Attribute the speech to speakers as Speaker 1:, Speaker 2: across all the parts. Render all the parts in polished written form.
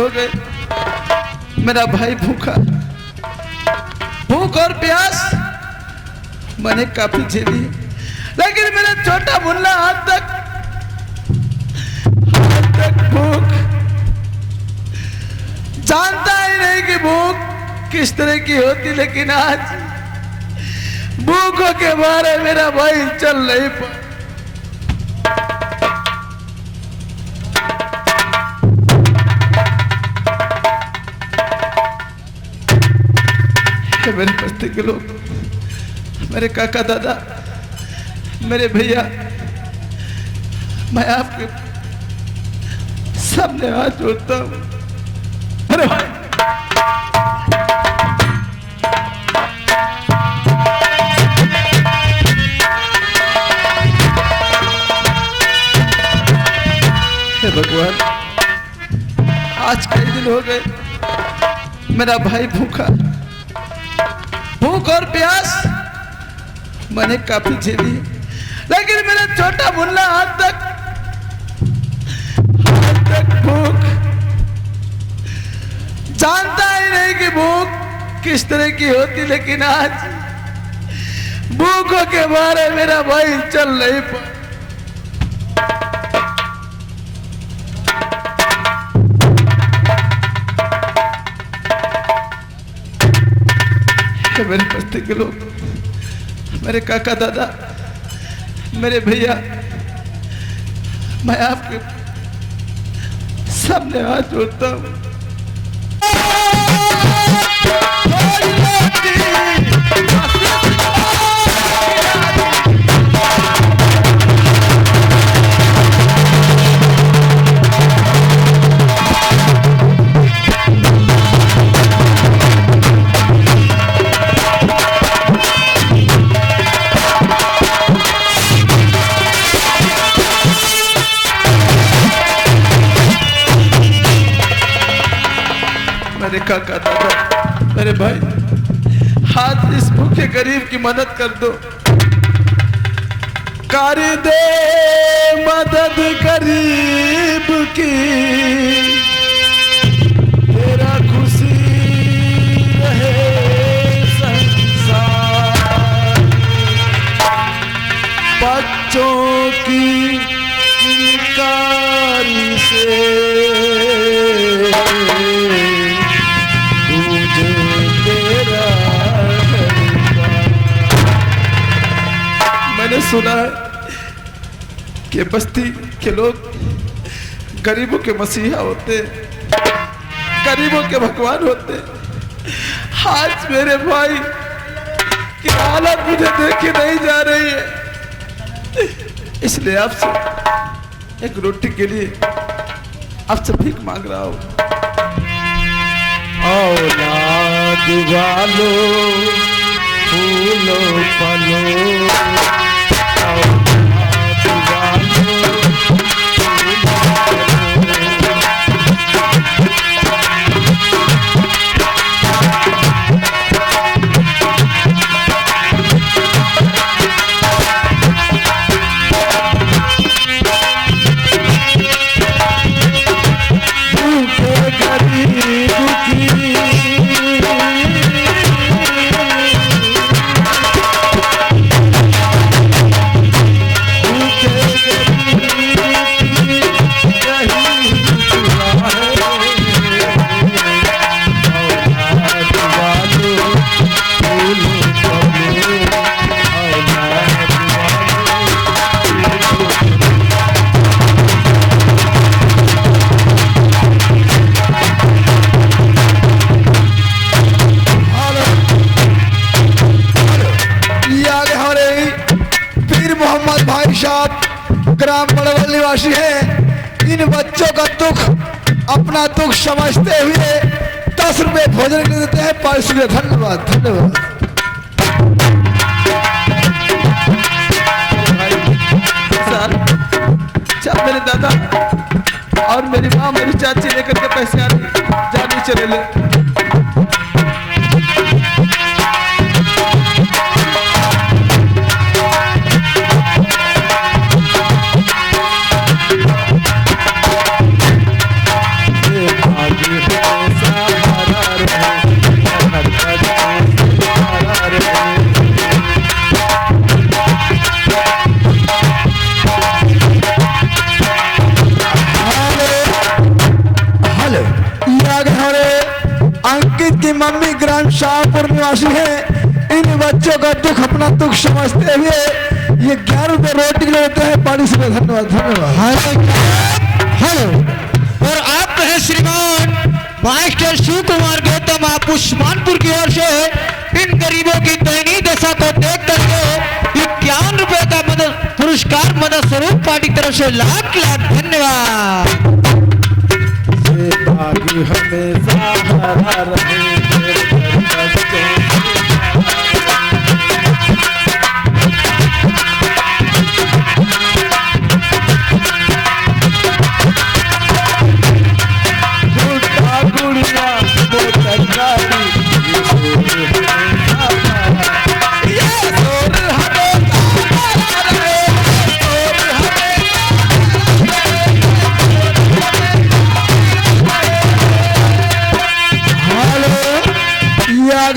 Speaker 1: हो गए मेरा भाई भूखा, भूख और प्यास मैंने काफी झेली, लेकिन मेरा छोटा मुन्ना आज तक भूख जानता ही नहीं कि भूख किस तरह की होती। लेकिन आज भूखों के बारे मेरा भाई चल नहीं पा। मेरे बस्ती के लोग, मेरे काका दादा, मेरे भैया, मैं आपके सामने हाथ जोड़ता हूं। अरे भाई हे भगवान, आज कई दिन हो गए मेरा भाई भूखा, भूख और प्यास मैंने काफी झेली, लेकिन मेरा छोटा मुन्ना आज तक भूख जानता ही नहीं कि भूख किस तरह की होती। लेकिन आज भूखों के बारे मेरा भाई चल नहीं पा। मेरे बस्ती के लोग, मेरे काका दादा, मेरे भैया, मैं आपके सामने हाथ जोड़ता हूं। मेरे काका दादा, मेरे भाई, हाथ इस भूखे गरीब की मदद कर दो। कर दे मदद गरीब की, तेरा खुशी रहे संसार। बच्चों की चिंगारी से मैंने सुना है कि बस्ती के लोग गरीबों के मसीहा होते, गरीबों के भगवान होते। आज मेरे भाई की हालत मुझे देखी नहीं जा रही है, इसलिए आपसे एक रोटी के लिए आपसे भीख मांग रहा हूं। औलाद वालों फूलो फलो, ग्राम बड़वल निवासी है। इन बच्चों का दुख अपना दुख समझते हुए 10 रुपए भोजन के देते हैं। 5 रुपए। धन्यवाद धन्यवाद। सर, मेरे दादा और मेरी माँ मेरी चाची लेकर के पैसे आ रही, जाने चले ले।
Speaker 2: ये आगे हमारे अंकित की मम्मी ग्राम शाहपुर निवासी है। इन बच्चों का दुख अपना दुख समझते हुए ये 11 रुपए रोटी लेते हैं। पानी से धन्यवाद धन्यवाद।
Speaker 3: हेलो, और आप हैं श्रीमान मास्टर शिव कुमार गौतम, आप उस्मानपुर की ओर से इन गरीबों की दयनीय दशा को देख करके 51 रुपए का मदद पुरस्कार मदद स्वरूप पार्टी की तरफ से लाख लाख धन्यवाद।
Speaker 1: हमेशा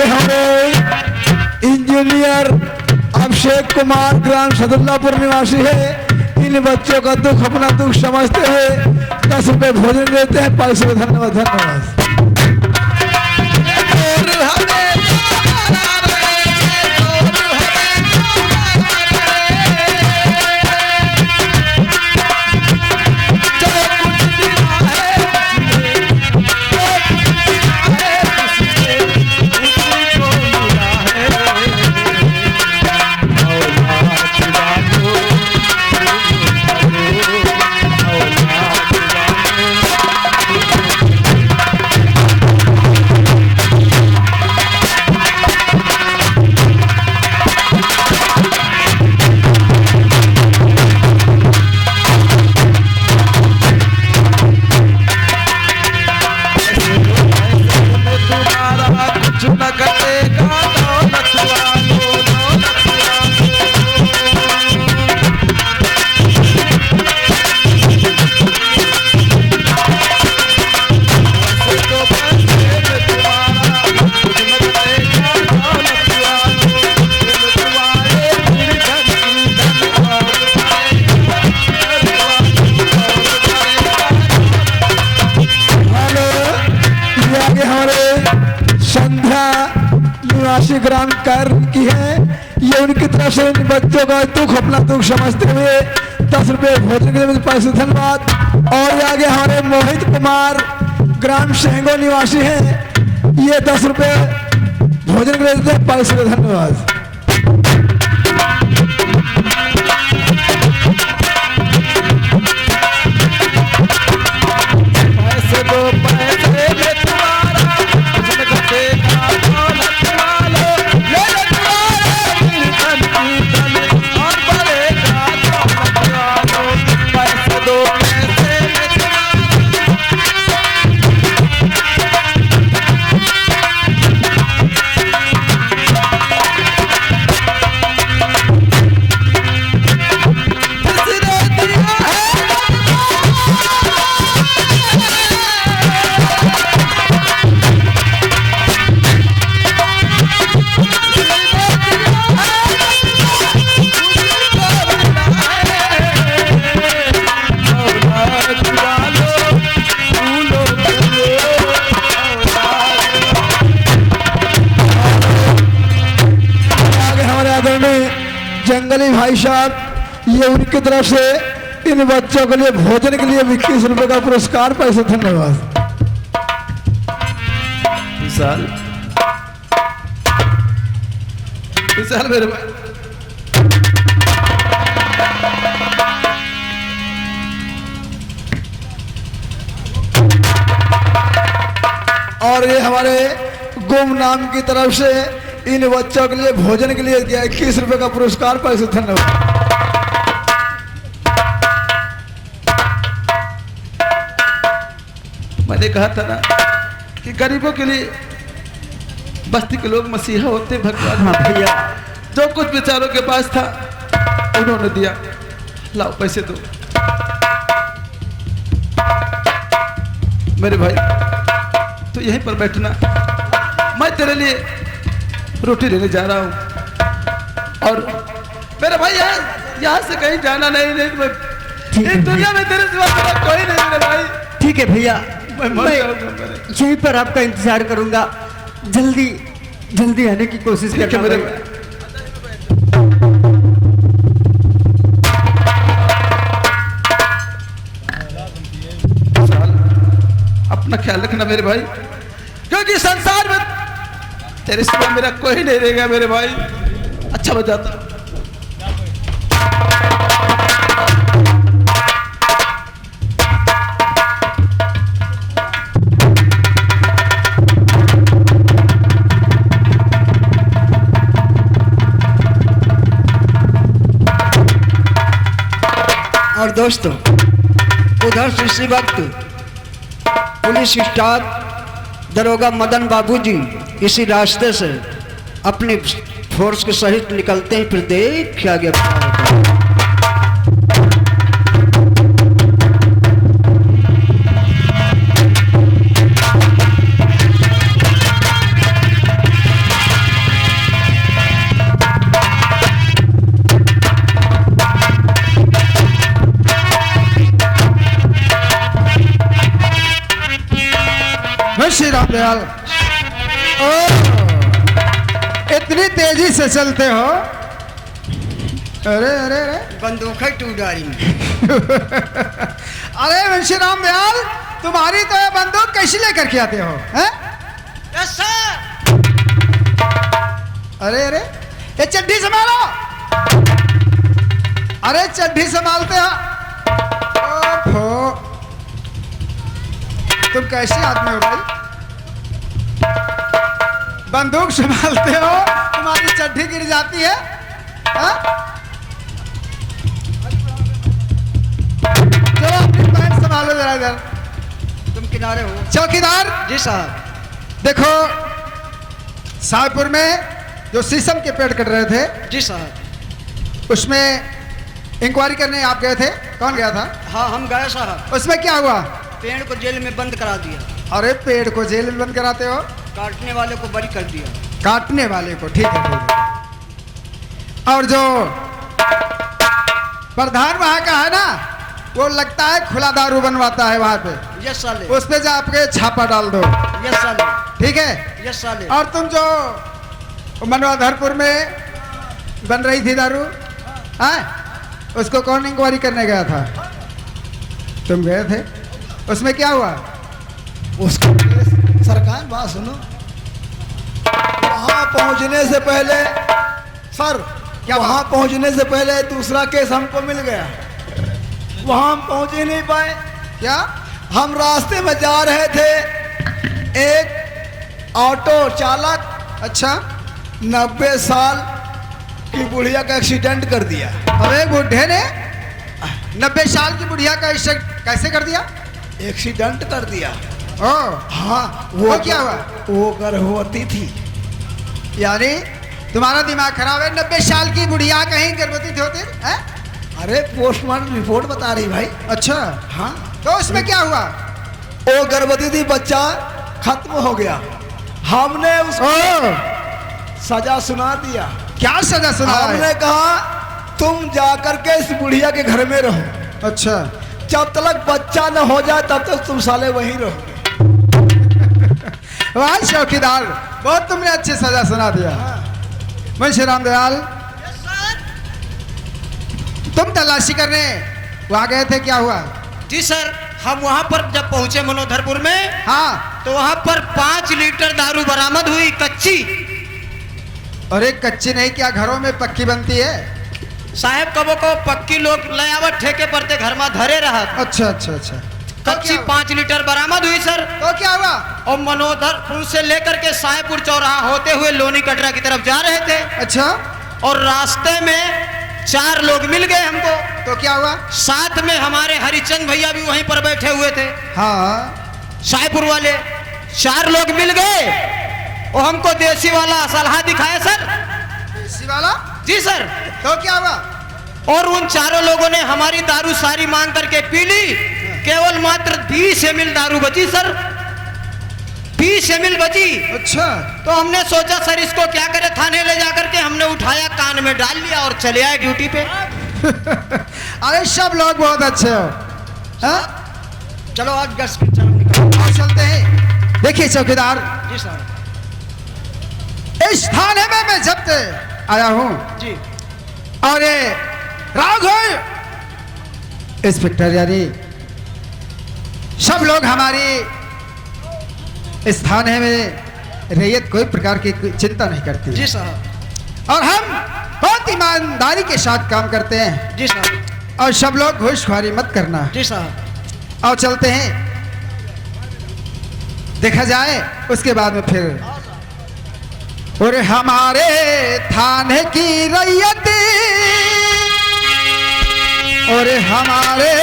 Speaker 1: हरा रहे इंजीनियर अभिषेक कुमार ग्राम सदुल्लापुर निवासी है। इन बच्चों का दुख अपना दुख समझते हुए 10 रुपए भोजन देते हैं। पैसे में धन्यवाद धन्यवाद। ग्राम कर की है। ये उनकी तरफ से इन बच्चों का दुख अपना दुख समझते हुए 10 रुपए भोजन के लिए पैसे धन्यवाद। और ये आगे हमारे मोहित कुमार ग्राम सेंगो निवासी हैं। ये 10 रुपए भोजन के लिए पैसे धन्यवाद। जंगली भाई साहब, ये उनकी तरफ से इन बच्चों के लिए भोजन के लिए 21 रुपए का पुरस्कार पैसे धन्यवाद। विशाल मेरे भाई और ये हमारे गुम नाम की तरफ से इन बच्चों के लिए भोजन के लिए 21 रुपए का पुरस्कार पैसे धन्यवाद। मैंने कहा था ना कि गरीबों के लिए बस्ती के लोग मसीहा होते भगवान। हाँ भैया, जो कुछ बेचारों के पास था उन्होंने दिया। लाओ पैसे दो मेरे भाई। तो यहीं पर बैठना, मैं तेरे लिए रोटी लेने जा रहा हूँ। और मेरे भाई यहाँ से कहीं जाना नहीं, इस दुनिया में तेरे सिवा कोई नहीं मेरे भाई।
Speaker 3: ठीक है भैया,
Speaker 1: मैं मर
Speaker 3: मैं
Speaker 1: जाऊंगा मेरे।
Speaker 3: यहीं पर आपका इंतजार करूंगा। जल्दी जल्दी आने की कोशिश
Speaker 1: ठीक है
Speaker 3: करना
Speaker 1: मेरे
Speaker 3: भाई।
Speaker 1: अपना ख्याल रखना मेरे भाई, क्योंकि संसार में तेरे सिवा मेरा कोई नहीं रहेगा मेरे भाई। अच्छा बजाता।
Speaker 4: और दोस्तों, उधर से इसी वक्त पुलिस स्टाफ दरोगा मदन बाबूजी इसी रास्ते से अपनी फोर्स के सहित निकलते हैं। फिर देख क्या गिरफ्तार होता है।
Speaker 2: श्री राम दयाल, ओ इतनी तेजी से चलते हो? अरे अरे अरे
Speaker 4: बंदूक है टू डारी में।
Speaker 2: अरे वंशी राम दयाल, तुम्हारी तो ये बंदूक कैसे लेकर के आते हो हैं?
Speaker 4: Yes sir.
Speaker 2: अरे अरे ये चड्ढी संभालो। अरे चड्ढी संभालते हो? ओफो, तुम कैसे आदमी हो भाई? बंदूक संभालते हो, तुम्हारी चड्ढी गिर जाती है? हाँ? चलो अपनी पैंट संभालो जरा इधर।
Speaker 4: तुम किनारे हो।
Speaker 2: चौकीदार
Speaker 4: जी साहब।
Speaker 2: देखो, शाहपुर में जो शीशम के पेड़ कट रहे थे,
Speaker 4: जी साहब।
Speaker 2: उसमें इंक्वायरी करने आप गए थे। कौन गया था?
Speaker 4: हाँ हम गए साहब।
Speaker 2: उसमें क्या हुआ?
Speaker 4: पेड़ को जेल में बंद करा दिया।
Speaker 2: अरे पेड़ को जेल में बंद कराते हो?
Speaker 4: काटने वाले को बरी कर दिया।
Speaker 2: काटने वाले को, ठीक है ठीक है। और जो प्रधान वहाँ का है ना, वो लगता है खुला दारू बनवाता है वहाँ पे।
Speaker 4: यस साले।
Speaker 2: उस पे जाके छापा डाल दो।
Speaker 4: यस साले।
Speaker 2: ठीक है।
Speaker 4: यस साले।
Speaker 2: और तुम जो मनवाधरपुर में बन रही थी दारू, हाँ, उसको कौन इंक्वायरी करने गया था? तुम गए थे। उसमें क्या हुआ?
Speaker 5: उसका सरकार बात सुनो, वहाँ पहुँचने से पहले सर,
Speaker 2: क्या
Speaker 5: वहाँ पहुँचने से पहले दूसरा केस हमको मिल गया। वहाँ हम पहुँच ही नहीं पाए।
Speaker 2: क्या?
Speaker 5: हम रास्ते में जा रहे थे, एक ऑटो चालक
Speaker 2: अच्छा।
Speaker 5: 90 साल की बुढ़िया का एक्सीडेंट कर दिया।
Speaker 2: अरे बुढ़े ने 90 साल की बुढ़िया का एक्सीडेंट कैसे कर दिया?
Speaker 5: एक्सीडेंट कर दिया।
Speaker 2: ओ,
Speaker 5: हाँ,
Speaker 2: वो क्या हुआ?
Speaker 5: वो गर्भवती थी।
Speaker 2: यानी तुम्हारा दिमाग खराब है? 90 साल की बुढ़िया कहीं गर्भवती थी होती है?
Speaker 5: अरे पोस्टमार्टम रिपोर्ट बता रही भाई।
Speaker 2: अच्छा,
Speaker 5: हाँ,
Speaker 2: तो उसमें क्या हुआ?
Speaker 5: वो गर्भवती थी, बच्चा खत्म हो गया। हमने उसको सजा सुना दिया।
Speaker 2: क्या सजा सुना?
Speaker 5: हमने कहा तुम जाकर के इस बुढ़िया के घर में रहो।
Speaker 2: अच्छा,
Speaker 5: जब तक बच्चा न हो जाए तब तक तुम साले वहीं रहो।
Speaker 2: वाह चौकीदार, बहुत तुमने अच्छी सजा सुना दिया। मुंशी राम दयाल, तुम तलाशी करने वहां गए थे, क्या हुआ?
Speaker 3: जी सर, हम वहाँ पर जब पहुँचे मनोधरपुर में,
Speaker 2: हाँ।
Speaker 3: तो वहाँ पर 5 लीटर दारू बरामद हुई, कच्ची।
Speaker 2: अरे कच्ची नहीं, क्या घरों में पक्की बनती है?
Speaker 3: साहब कबो को पक्की लोग लयावत ठेके पर ते घर में धरे रहा।
Speaker 2: अच्छा अच्छा अच्छा।
Speaker 3: कच्ची 5 लीटर बरामद हुई सर।
Speaker 2: तो क्या हुआ?
Speaker 3: और मनोधरपुर से लेकर के साहेबपुर चौराहा होते हुए लोनी कटरा की तरफ जा रहे थे।
Speaker 2: अच्छा,
Speaker 3: और रास्ते में 4 लोग मिल गए हमको।
Speaker 2: तो क्या हुआ?
Speaker 3: साथ में हमारे हरिचंद भैया भी वहीं पर बैठे हुए थे,
Speaker 2: हाँ।
Speaker 3: साहेबपुर वाले। 4 लोग मिल गए और हमको देसी वाला सलाह दिखाया सर।
Speaker 2: देसी वाला?
Speaker 3: जी सर।
Speaker 2: तो क्या हुआ?
Speaker 3: और उन 4 लोगों ने हमारी दारू सारी मांग करके पी ली। केवल मात्र 20 ml दारू बची सर, 20 ml बची।
Speaker 2: अच्छा।
Speaker 3: तो हमने सोचा सर इसको क्या करे, थाने ले जाकर के हमने उठाया, कान में डाल लिया और चले आए ड्यूटी पे।
Speaker 2: अरे सब लोग बहुत अच्छे हो। हाँ?
Speaker 4: चलो आज गश्त की चलो निकलो।
Speaker 1: आओ चलते हैं। देखिए चौकीदार,
Speaker 4: जी साहब।
Speaker 1: इस थाने में मैं जब से आया हूँ
Speaker 4: जी।
Speaker 1: और ये राघव इंस्पेक्टर यानी सब लोग हमारी इस थाने में रैयत कोई प्रकार की चिंता नहीं करती
Speaker 4: जी साहब।
Speaker 1: और हम बहुत ईमानदारी के साथ काम करते हैं
Speaker 4: जी साहब।
Speaker 1: और सब लोग घूसखोरी मत करना।
Speaker 4: जी साहब।
Speaker 1: और चलते हैं, देखा जाए उसके बाद में फिर। और हमारे थाने की रैयत, और हमारे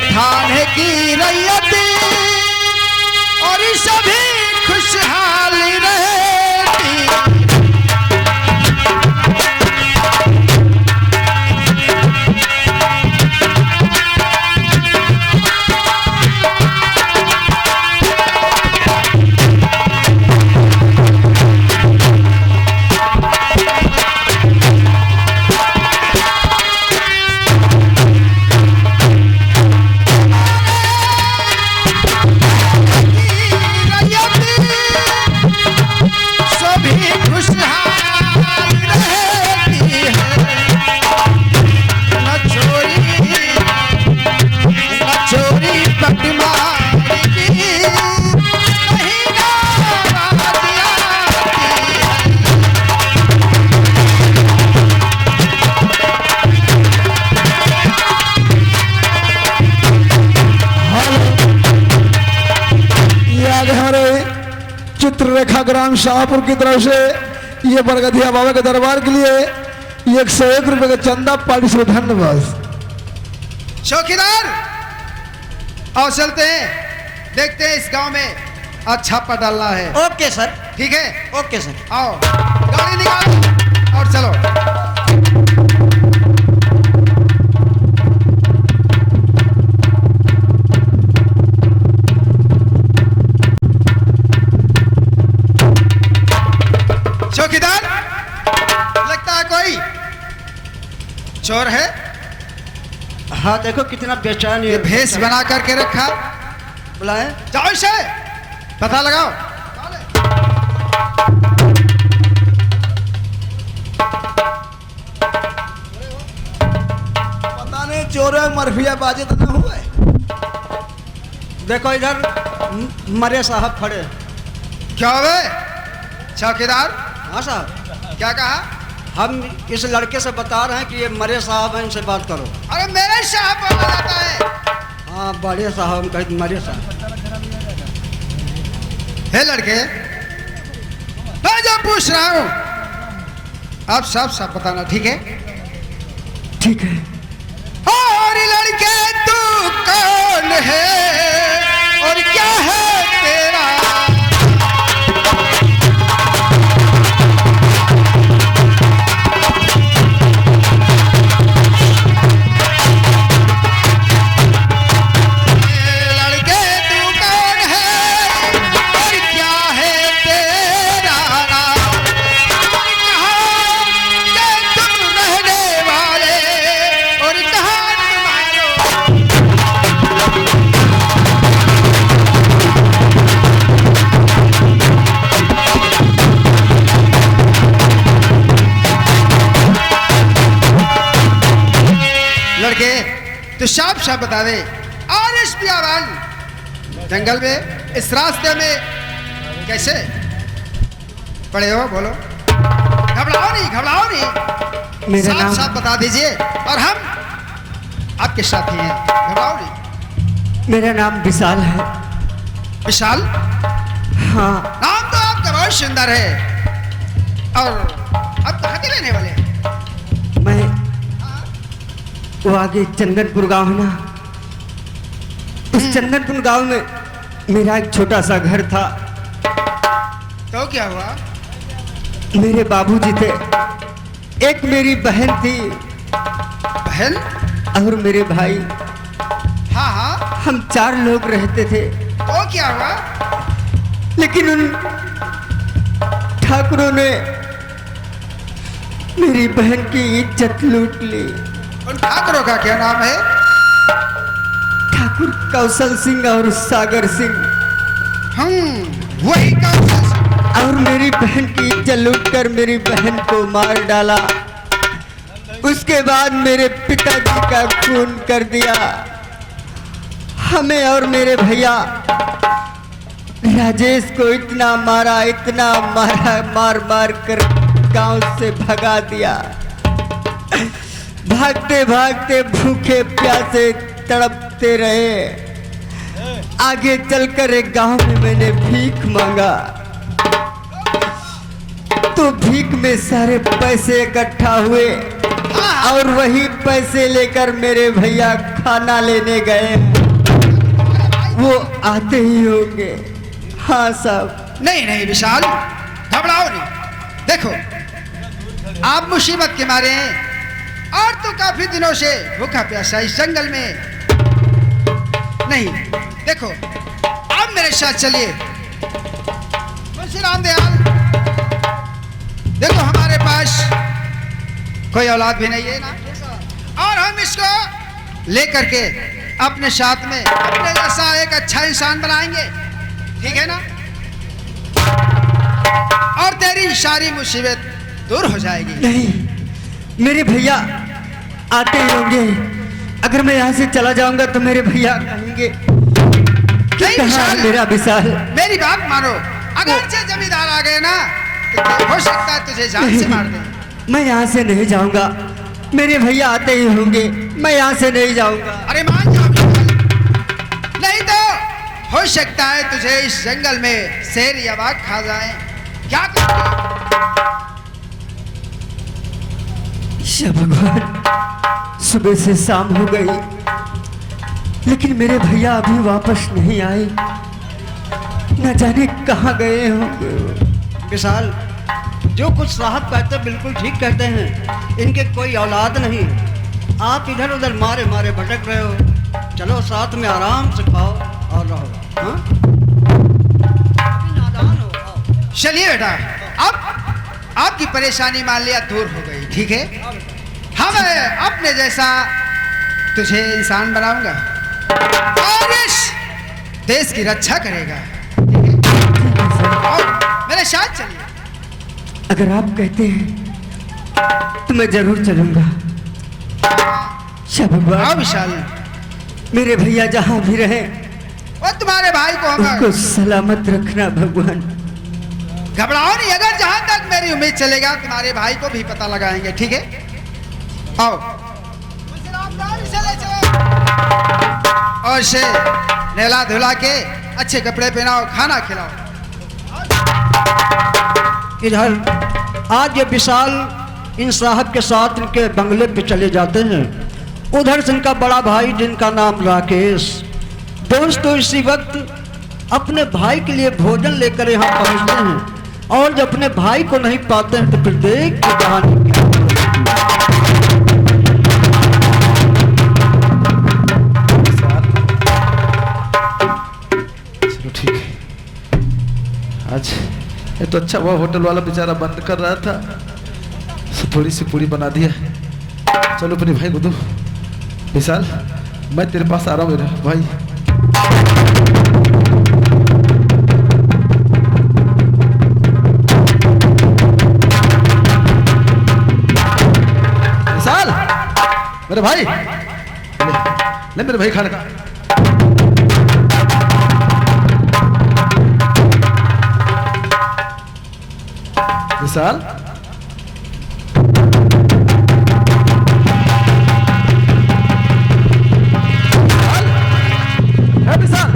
Speaker 1: थाने की रैयत और सभी खुशहाल रहती। सभी खुशहाल रहती है, न चोरी पटमारी की कहीं ना आती है।
Speaker 2: ये आगे हमारे चित्ररेखा ग्राम शाहपुर की तरफ से ये बरगधिया बाबा के दरबार के लिए ये 101 रुपए का चंदा पार्टी से धन्यवाद।
Speaker 1: चौकीदार, और चलते हैं, देखते हैं इस गांव में अच्छा छापा डालना है।
Speaker 3: Okay sir.
Speaker 1: ठीक है,
Speaker 3: ओके सर।
Speaker 1: आओ गाड़ी निकालो और चलो। चौकीदार, लगता है कोई चोर है।
Speaker 4: हाँ देखो कितना बेचैन
Speaker 1: ये भेष बना करके रखा।
Speaker 4: बुलाए।
Speaker 1: जाओ इसे पता लगाओ।
Speaker 5: पता नहीं चोर है मरफिया बाजे तो ना हुआ है।
Speaker 4: देखो इधर मरे साहब खड़े।
Speaker 1: क्या हुए चौकीदार?
Speaker 4: हाँ साहब।
Speaker 1: क्या कहा?
Speaker 4: हम इस लड़के से बता रहे हैं कि ये मरे साहब हैं, इनसे बात करो।
Speaker 1: अरे मेरे साहब बोला जाता है।
Speaker 4: हाँ बड़े साहब, हम कहे मरे साहब।
Speaker 1: हे लड़के, मैं जो पूछ रहा हूँ आप साफ साफ बताना, ठीक है?
Speaker 2: ठीक है।
Speaker 1: और लड़के तू कौन है और क्या है तेरा? लड़के तू कौन है और क्या है तेरा नाम? और कहाँ के तुम रहने वाले और कहाँ तुम्हारो? लड़के तो साफ साफ बता दे। और इस बियाबान जंगल में इस रास्ते में कैसे पड़े हो? बोलो, घबराओ नहीं।
Speaker 3: मेरा
Speaker 1: साफ
Speaker 3: नाम-
Speaker 1: साफ बता दीजिए और हम आपके साथी हैं। घबराओ नहीं।
Speaker 3: मेरा नाम विशाल है।
Speaker 1: विशाल,
Speaker 3: हाँ।
Speaker 1: नाम तो आपका बहुत सुंदर है। और आप कहाँ के रहने वाले हैं?
Speaker 3: मैं वो आगे चंदनपुर गांव है ना, उस चंदनपुर गांव में मेरा एक छोटा सा घर था।
Speaker 1: तो क्या हुआ?
Speaker 3: मेरे बाबूजी थे, एक मेरी बहन थी
Speaker 1: बहन?
Speaker 3: और मेरे भाई।
Speaker 1: हाँ हाँ,
Speaker 3: हम 4 लोग रहते थे।
Speaker 1: तो क्या हुआ?
Speaker 3: लेकिन उन ठाकुरों ने मेरी बहन की इज्जत लूट ली।
Speaker 1: उन ठाकुरों का क्या नाम है?
Speaker 3: ठाकुर कौशल सिंह और सागर सिंह। वही कौशल
Speaker 6: और मेरी बहन की इज्जत लूटकर मेरी बहन को मार डाला। उसके बाद मेरे पिताजी का खून कर दिया। हमें और मेरे भैया राजेश को इतना मारा, इतना मारा, मार मार कर गांव से भगा दिया। भागते भागते भूखे प्यासे तड़पते रहे। आगे चलकर एक गांव में मैंने भीख मांगा तो भीख में सारे पैसे इकट्ठा हुए और वही पैसे लेकर मेरे भैया खाना लेने गए। वो आते ही होंगे। हाँ साहब।
Speaker 3: नहीं नहीं विशाल, घबराओ नहीं। देखो आप मुसीबत के मारे हैं और तो काफी दिनों से भूखा प्यासा इस जंगल में। नहीं देखो, आप मेरे साथ चलिए। मुंशी रामदयाल, देखो हमारे पास कोई औलाद भी नहीं है ना, और हम इसको लेकर के अपने साथ में अपने जैसा एक अच्छा इंसान बनाएंगे, ठीक है ना? और तेरी सारी मुसीबत दूर हो जाएगी।
Speaker 6: नहीं, मेरे भैया आते ही होंगे। अगर मैं यहाँ से चला जाऊंगा तो मेरे भैया कहेंगे
Speaker 3: नहीं विशाल,
Speaker 6: मेरा विशाल।
Speaker 3: मेरी बात मानो। अगर से जमींदार आ गए ना तो हो सकता है तुझे जान से मार दे।
Speaker 6: मैं यहाँ से नहीं जाऊंगा। मेरे भैया आते ही होंगे। मैं यहाँ से नहीं जाऊंगा।
Speaker 3: अरे मान जाओ विशाल, नहीं तो हो सकता है तुझे इस जंगल में शेर या बाघ खा जाए। क्या
Speaker 6: भगवान, सुबह से शाम हो गई लेकिन मेरे भैया अभी वापस नहीं आए। न जाने कहाँ गए होंगे।
Speaker 4: विशाल, जो कुछ साहब कहते बिल्कुल ठीक कहते हैं। इनके कोई औलाद नहीं। आप इधर उधर मारे मारे भटक रहे हो। चलो साथ में आराम से खाओ और रहो। हाँ? नादान हो। आओ।
Speaker 3: चलिए बेटा, अब आपकी परेशानी मान लिया दूर हो गई, ठीक है? हम अपने जैसा तुझे इंसान बनाऊंगा और इस देश की रक्षा करेगा, ठीक है? और मेरे साथ चलिए।
Speaker 6: अगर आप कहते हैं तो मैं जरूर चलूंगा। भगवान,
Speaker 3: हाँ विशाल,
Speaker 6: मेरे भैया जहाँ भी रहे
Speaker 3: और तुम्हारे भाई को
Speaker 6: उनको सलामत रखना भगवान।
Speaker 3: घबराओ नहीं। अगर जहां तक मेरी उम्मीद चलेगा तुम्हारे भाई को भी पता लगाएंगे, ठीक है? आओ और से नहला धुला के अच्छे कपड़े पहनाओ, खाना खिलाओ।
Speaker 4: इधर आज ये विशाल इन साहब के साथ इनके बंगले पे चले जाते हैं। उधर से इनका बड़ा भाई जिनका नाम राकेश, दोस्तों इसी वक्त अपने भाई के लिए भोजन लेकर यहाँ पहुँचते हैं और जब अपने भाई को नहीं पाते हैं तो फिर देख के कहानी क्या होती है।
Speaker 1: चलो ठीक है। आज ये तो अच्छा हुआ होटल वाला बेचारा बंद कर रहा था, तो थोड़ी सी पूरी बना दिया। चलो अपने भाई को दो। विशाल, मैं तेरे पास आ रहा हूँ मेरा भाई। विशाल, मेरे भाई ले मेरे भाई खाने का। विशाल, विशाल,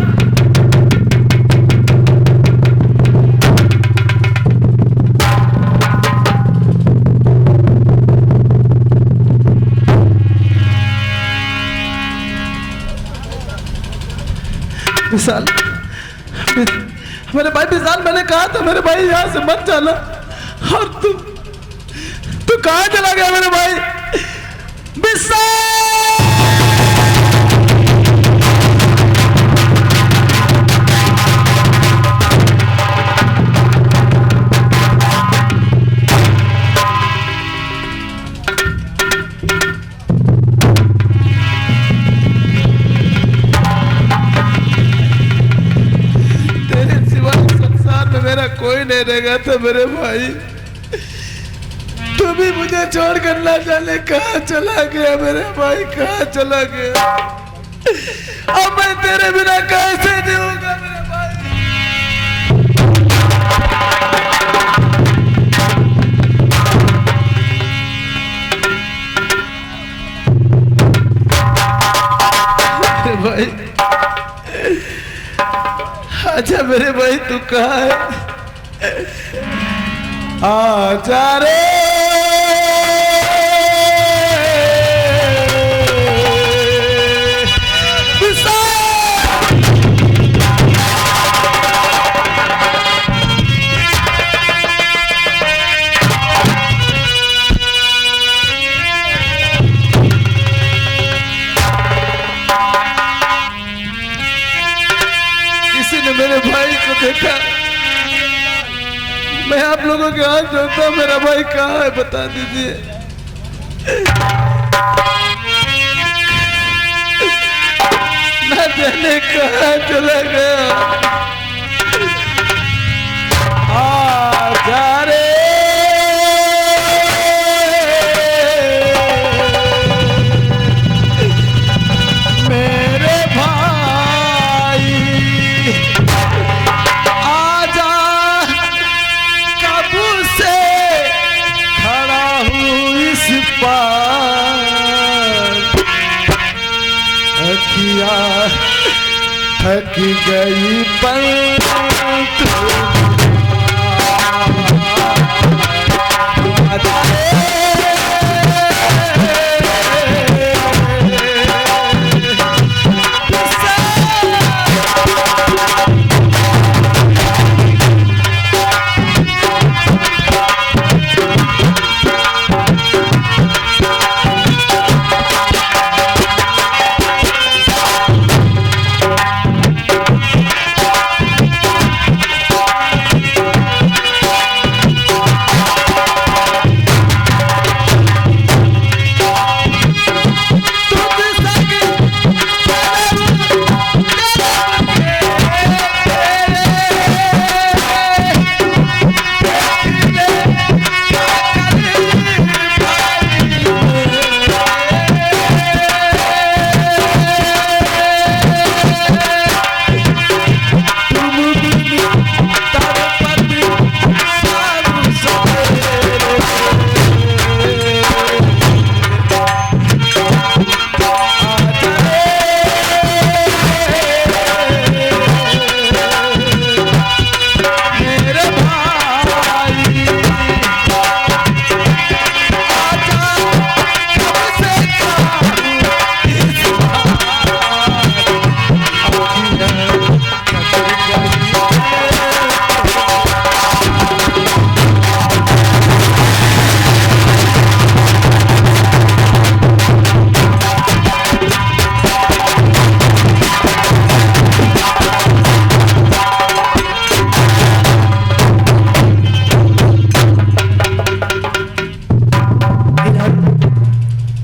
Speaker 1: विशाल, मेरे भाई विशाल, मैंने कहा था मेरे भाई यहाँ से मत जाना, और तू कहाँ चला गया मेरे भाई? विशाल! तेरे मेरा कोई नहीं रहेगा तो मेरे भाई तू भी मुझे छोड़कर ना जाने कहाँ चला गया मेरे भाई, कहाँ चला गया। अब मैं तेरे बिना कैसे जीऊंगा मेरे भाई। भाई आजा मेरे भाई, तू कहाँ है? आजा रे मेरे भाई को देखा। मैं आप लोगों के हाथ जोड़ता हूं, मेरा भाई कहाँ है बता दीजिए। ना जाने कहाँ चला गया। आजा रे मेरे भाई, आजा कब से खड़ा हूँ इस पार, अखिया थक गई पर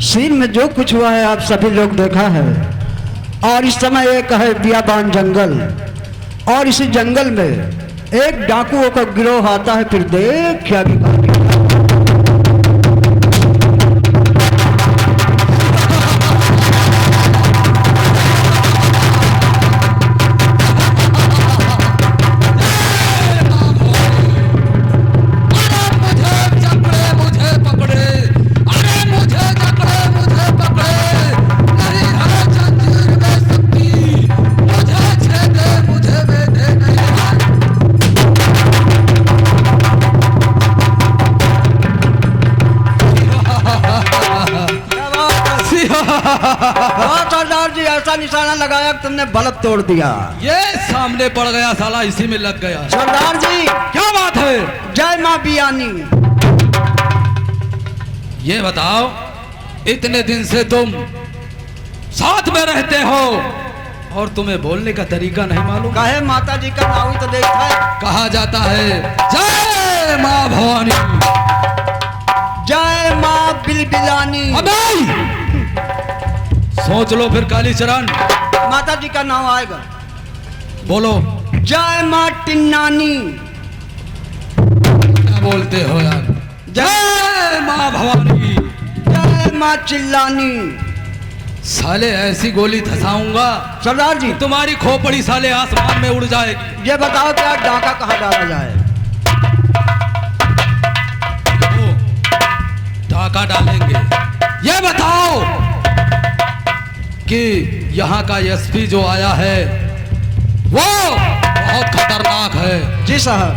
Speaker 4: सीन में जो कुछ हुआ है आप सभी लोग देखा है। और इस समय एक है बियाबान जंगल, और इसी जंगल में एक डाकुओं का गिरोह आता है। फिर देख क्या सरदार जी ऐसा निशाना लगाया कि तुमने बल्ब तोड़ दिया।
Speaker 1: ये सामने पड़ गया साला, इसी में लग गया।
Speaker 4: सरदार जी
Speaker 1: क्या बात है?
Speaker 4: जय मां बियानी।
Speaker 1: ये बताओ, इतने दिन से तुम साथ में रहते हो और तुम्हें बोलने का तरीका नहीं मालूम?
Speaker 4: कहे माता जी का नाम ही तो देखता है।
Speaker 1: कहा जाता है जय मां भवानी,
Speaker 4: जय मां बिलबिलानी।
Speaker 1: सोच लो फिर काली चरण।
Speaker 4: माता जी का नाम आएगा।
Speaker 1: बोलो।
Speaker 4: जय मां टिन्नानी।
Speaker 1: बोलते हो यार? जय माँ भवानी।
Speaker 4: जय माँ चिल्लानी।
Speaker 1: साले ऐसी गोली धसाऊंगा
Speaker 4: सरदार जी
Speaker 1: तुम्हारी खोपड़ी साले आसमान में उड़ जाएगी।
Speaker 4: ये बताओ क्या डाका कहाँ डाला जाए?
Speaker 1: ओ, डाका डालेंगे। ये बताओ कि यहाँ का एसपी जो आया है वो बहुत खतरनाक है।
Speaker 4: जी साहब।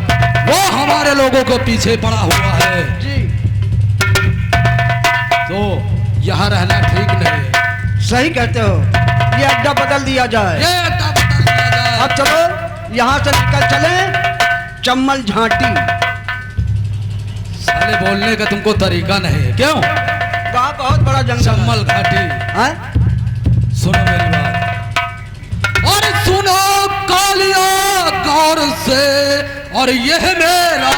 Speaker 1: वो हमारे लोगों को पीछे पड़ा हुआ है।
Speaker 4: जी
Speaker 1: तो यहाँ रहना ठीक नहीं है।
Speaker 4: सही कहते हो, ये अड्डा बदल दिया जाए।
Speaker 1: ये अड्डा बदल दिया जाए।
Speaker 4: अब चलो यहाँ से निकल चले चम्मल झांटी।
Speaker 1: साले बोलने का तुमको तरीका नहीं है क्यों?
Speaker 4: वहाँ बहुत बड़ा जंगल
Speaker 1: चम्मल घाटी।
Speaker 4: है।
Speaker 1: सुनो मेरी बात और सुनो कालिया गौर से, और यह मेरा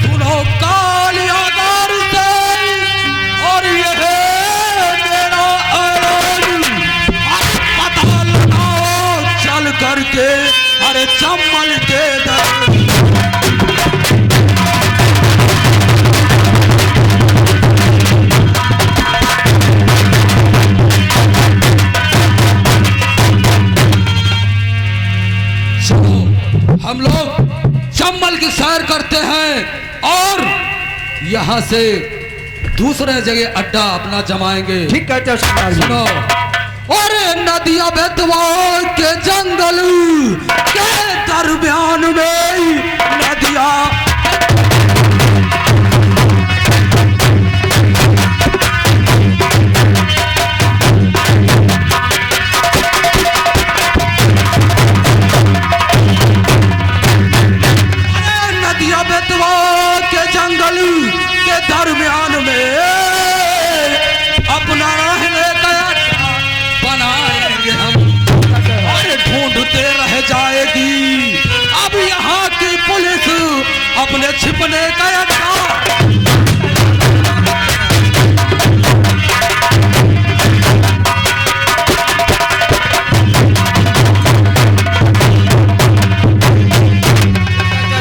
Speaker 1: सुनो कालिया गौर से, और यह मेरा ऐलान। पता लगाओ चल करके, अरे चम्मल के दर। चलो हम लोग चम्मल की सैर करते हैं और यहाँ से दूसरे जगह अड्डा अपना जमाएंगे।
Speaker 4: ठीक कहते हो सरदार जी।
Speaker 1: सुनो, और नदिया बेतवा के जंगल के दरमियान में नदिया नदिया बेतवा के जंगल के दरमियान में अपना रहने का अड्डा बनाएंगे हम। अरे ढूंढते रह जाएगी अब यहाँ की पुलिस अपने छिपने का अड्डा।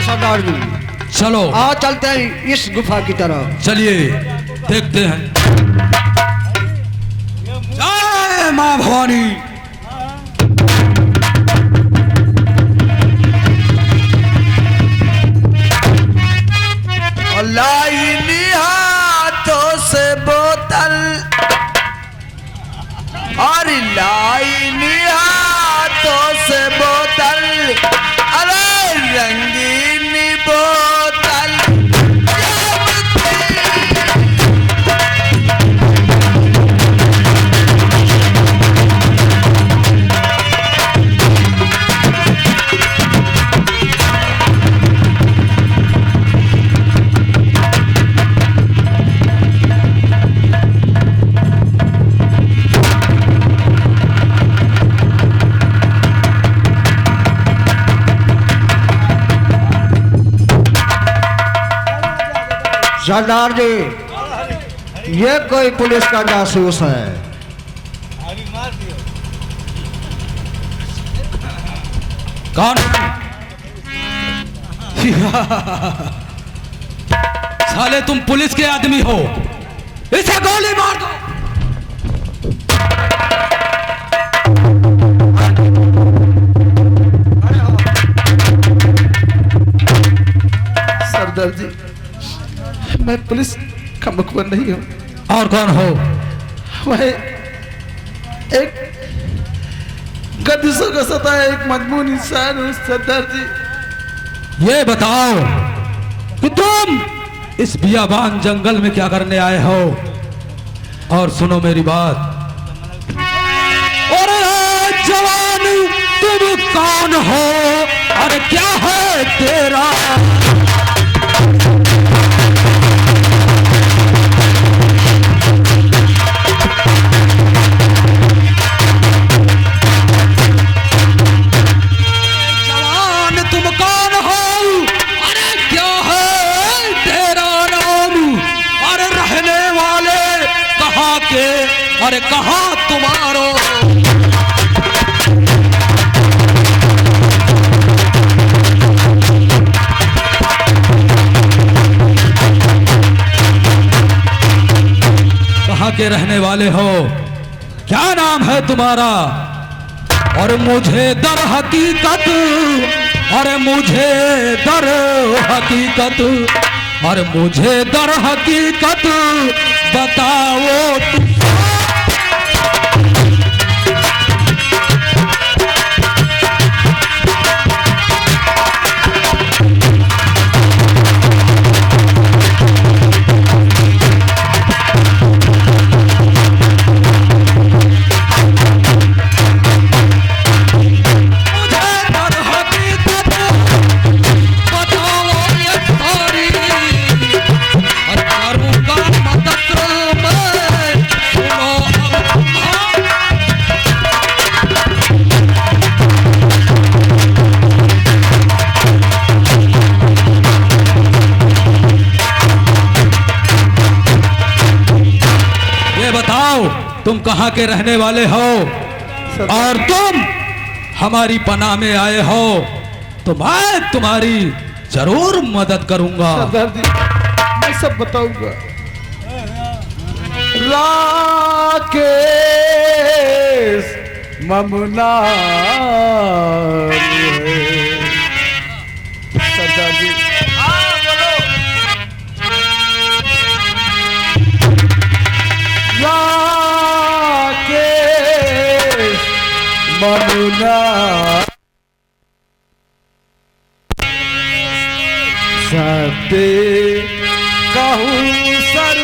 Speaker 4: सरदार जी
Speaker 1: चलो
Speaker 4: आओ चलते हैं इस गुफा की तरफ।
Speaker 1: चलिए देखते हैं। जय माँ भवानी।
Speaker 5: लाइनी हाथों से बोतल, और लाइनी हाथों से बोतल, अरे रंगीन बोतल।
Speaker 4: सरदार जी ये कोई पुलिस का जासूस है।
Speaker 1: कौन? साले तुम पुलिस के आदमी हो, इसे गोली मार दो।
Speaker 5: सरदार जी मैं पुलिस का मुखबिर नहीं हूँ।
Speaker 1: और कौन हो?
Speaker 5: वह एक गर्दिशों का सताया एक मजबूर इंसान हूँ सरदार जी।
Speaker 1: ये बताओ कि तुम इस बियाबान जंगल में क्या करने आए हो? और सुनो मेरी बात, और जवान तुम कौन हो और क्या है तेरा? रहने
Speaker 3: अरे कहाँ तुम्हारो कहाँ के रहने वाले हो, क्या नाम है तुम्हारा? और मुझे दर हकीकत, अरे मुझे दर हकीकत, और मुझे दर हकीकत बताओ तुम। तुम कहाँ के रहने वाले हो और तुम हमारी पनाह में आए हो, तो मैं तुम्हारी जरूर मदद करूंगा।
Speaker 1: सरदार जी मैं सब बताऊंगा। राकेश ममना सरदार जी ममुना सते कहूँ सर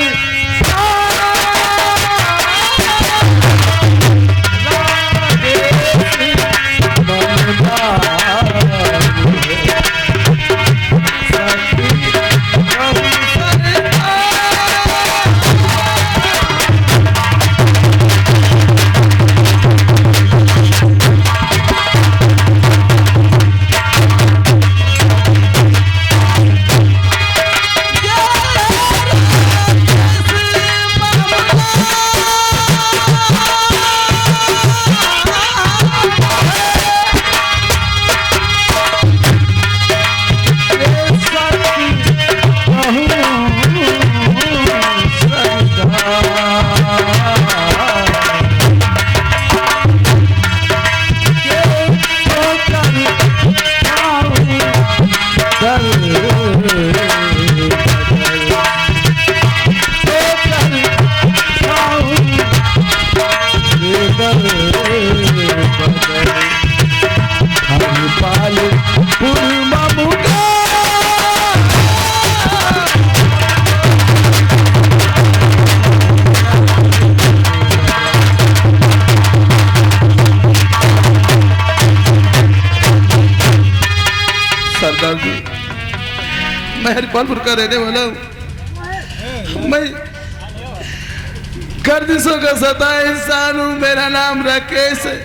Speaker 1: सरदार जी मैं हरिपालपुर का रहने वाला हूँ। मैं गर्दिशों का सताया इंसान हूँ। मेरा नाम राकेश है।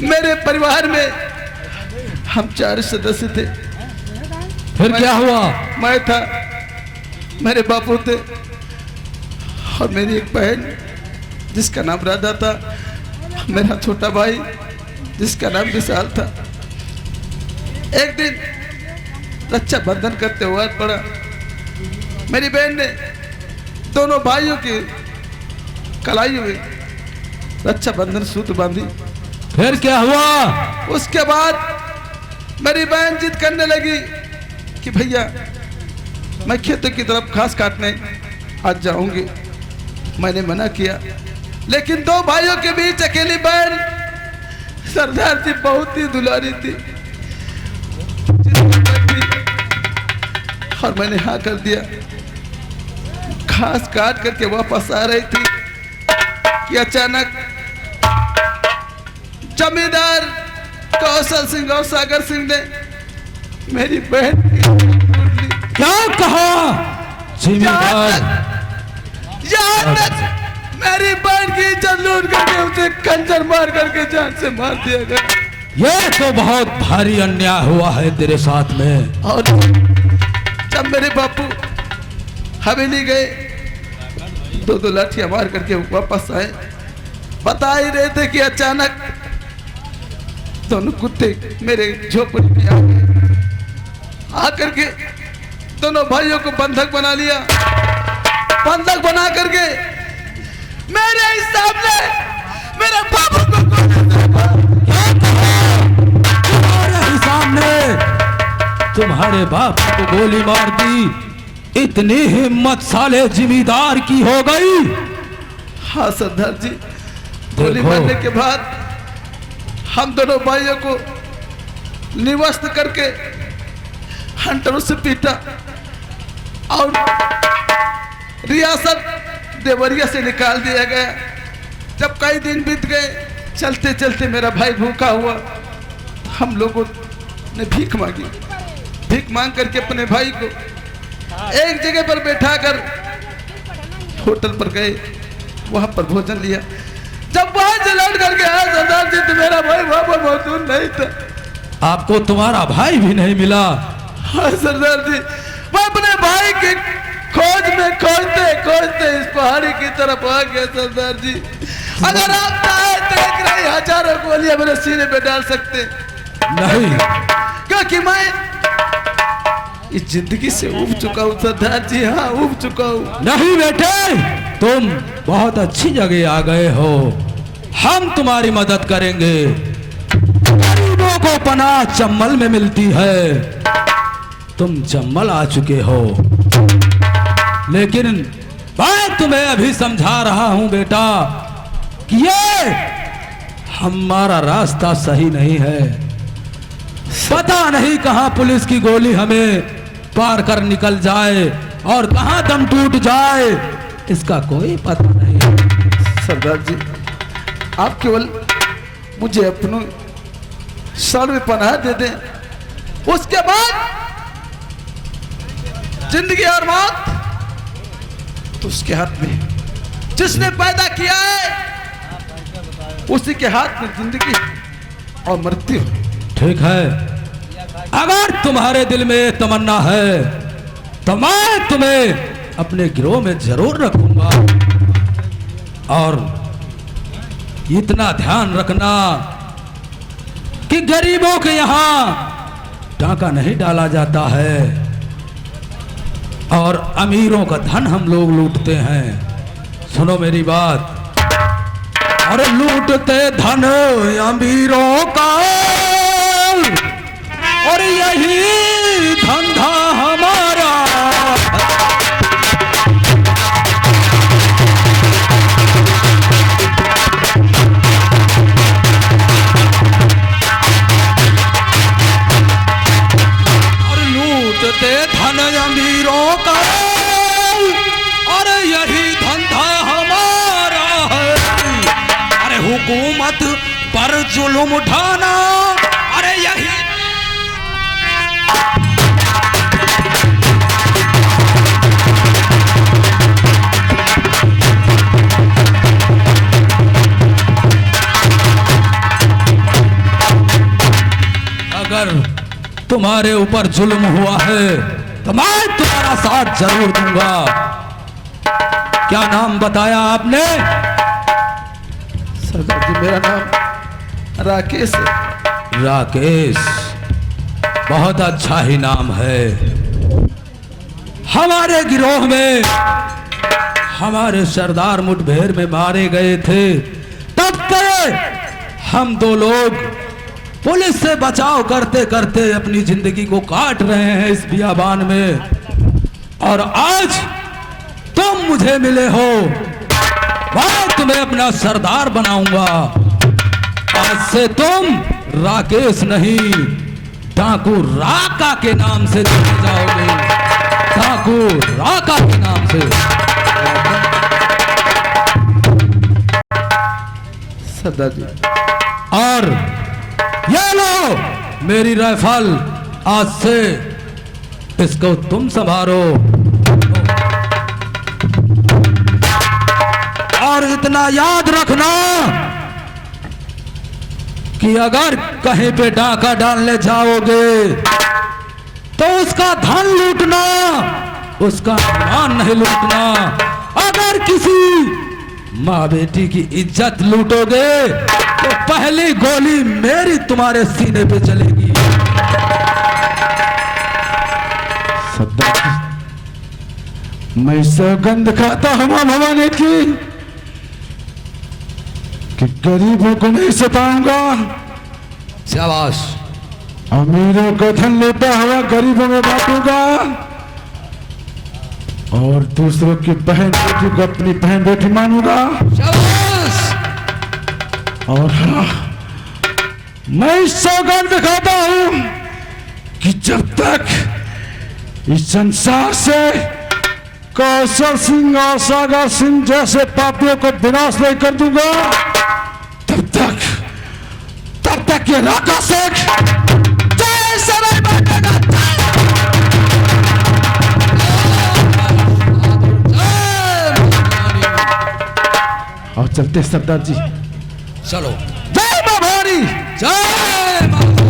Speaker 1: मेरे परिवार में हम 4 सदस्य थे।
Speaker 3: फिर क्या हुआ?
Speaker 1: मैं था, मेरे बापू थे और मेरी एक बहन जिसका नाम राधा था, मेरा छोटा भाई जिसका नाम विशाल था। एक दिन रक्षा बंधन का त्योहार पड़ा। मेरी बहन ने दोनों भाइयों की कलाई हुई रक्षा बंधन सूत्र बांधी।
Speaker 3: फिर क्या हुआ?
Speaker 1: उसके बाद मेरी बहन जिद करने लगी कि भैया मैं खेतों की तरफ घास काटने आज जाऊंगी। मैंने मना किया, लेकिन 2 भाइयों के बीच अकेली बहन सरदार जी बहुत ही दुलारी थी और मैंने हाँ कर दिया। घास काट करके वापस आ रही थी कि अचानक जमींदार कौशल सिंह और सागर सिंह ने मेरी बहन की
Speaker 3: क्या कहा? जिम्मेदार
Speaker 1: मेरी बहन की इज्जत लूट करके उसे खंजर मार करके जान से मार दिया गया।
Speaker 3: ये तो बहुत भारी अन्याय हुआ है तेरे साथ में।
Speaker 1: और जब मेरे बापू हवेली गए दो लाठियां मार करके वापस आए। बता ही रहे थे कि अचानक दोनों कुत्ते मेरे झोपड़ी में आ गए। आकर के दोनों भाइयों को बंधक बना लिया। बंधक बना करके मेरे हिसाब से मेरे बाबू को
Speaker 7: तुम्हारे हिसाब ने तुम्हारे बाप को गोली मार दी। इतनी हिम्मत साले जिम्मेदार की हो गई।
Speaker 1: हाँ सरदार जी, गोली मारने के बाद हम दोनों भाइयों को निवस्त करके हंटरों से पीटा और रियासत देवरिया से निकाल दिया गया। जब कई दिन बीत गए, चलते चलते मेरा भाई भूखा हुआ। हम लोगों ने भीख मांगी। भीख मांग करके अपने भाई को एक जगह पर बैठाकर होटल पर गए, वहां पर भोजन लिया। जब वहां से लौट करके आया सरदार जी, तो मेरा भाई वहां पर मौजूद नहीं था।
Speaker 7: आपको तुम्हारा भाई भी नहीं मिला?
Speaker 1: हाँ सरदार जी, मैं अपने भाई की खोज में खोजते खोजते इस पहाड़ी की तरफ आ गया सरदार जी। अगर आप चाहे तो एक नहीं, हजारों गोलियां मेरे सीने पे डाल सकते।
Speaker 7: नहीं,
Speaker 1: क्योंकि मैं इस जिंदगी से उब चुका हूँ सरदार जी। हाँ, उब चुका हूँ।
Speaker 7: नहीं बेटे, तुम बहुत अच्छी जगह आ गए हो। हम तुम्हारी मदद करेंगे। गरीबों को पनाह चम्बल में मिलती है। तुम चम्बल आ चुके हो, लेकिन मैं तुम्हें अभी समझा रहा हूं बेटा कि ये हमारा रास्ता सही नहीं है। पता नहीं कहां पुलिस की गोली हमें पार कर निकल जाए और कहां दम टूट जाए, इसका कोई पता नहीं।
Speaker 1: सरदार जी, आप केवल मुझे अपनों शरण में पनाह दे दें, उसके बाद जिंदगी और मौत तो उसके हाथ में। जिसने पैदा किया है उसी के हाथ में जिंदगी और मृत्यु।
Speaker 7: ठीक है, अगर तुम्हारे दिल में तमन्ना है तो मैं तुम्हें अपने गिरोह में जरूर रखूंगा। और इतना ध्यान रखना कि गरीबों के यहां टाका नहीं डाला जाता है और अमीरों का धन हम लोग लूटते हैं। सुनो मेरी बात, और लूटते धन अमीरों का, और यही धंधा हमारा। और लूटते धन अमीरों का, और यही धंधा हमारा है। अरे हुकूमत पर जुल्म उठाना, अरे यही। अगर तुम्हारे ऊपर जुल्म हुआ है तो मैं तुम्हारा साथ जरूर दूंगा। क्या नाम बताया आपने?
Speaker 1: सरदार जी, मेरा नाम राकेश है।
Speaker 7: राकेश, बहुत अच्छा ही नाम है। हमारे गिरोह में हमारे सरदार मुठभेड़ में मारे गए थे, तब तक हम दो लोग पुलिस से बचाव करते करते अपनी जिंदगी को काट रहे हैं इस बियाबान में। और आज तुम मुझे मिले हो, मैं तुम्हें अपना सरदार बनाऊंगा। आज से तुम राकेश नहीं, डाकू राका के नाम से जाने जाओगे। डाकू राका के नाम से।
Speaker 1: सरदार जी,
Speaker 7: और ये लो मेरी राइफल, आज से इसको तुम संभालो। और इतना याद रखना कि अगर कहीं पे डाका डालने जाओगे तो उसका धन लूटना, उसका ईमान नहीं लूटना। अगर किसी माँ बेटी की इज्जत लूटोगे तो पहली गोली मेरी तुम्हारे सीने पे चलेगी।
Speaker 2: सरदार जी, मैं सौगंध खाता हूँ भवानी की कि गरीबों को नहीं सताऊंगा,
Speaker 7: शाबाश।
Speaker 2: अमीरों को धन लेता हुआ गरीबों में बांटूंगा और दूसरों की बहन बेटी को अपनी बहन बेटी मानूंगा।
Speaker 7: शाबाश।
Speaker 2: और हाँ, मैं सौगंध खाता हूं कि जब तक इस संसार से कौशल सिंह और सागर सिंह जैसे पापियों को विनाश नहीं कर दूंगा, तब तक ये राका शेख जय सराय बांटेगा। और चलते सरदार जी,
Speaker 7: चलो।
Speaker 2: जय मां भवानी।
Speaker 7: जय माता।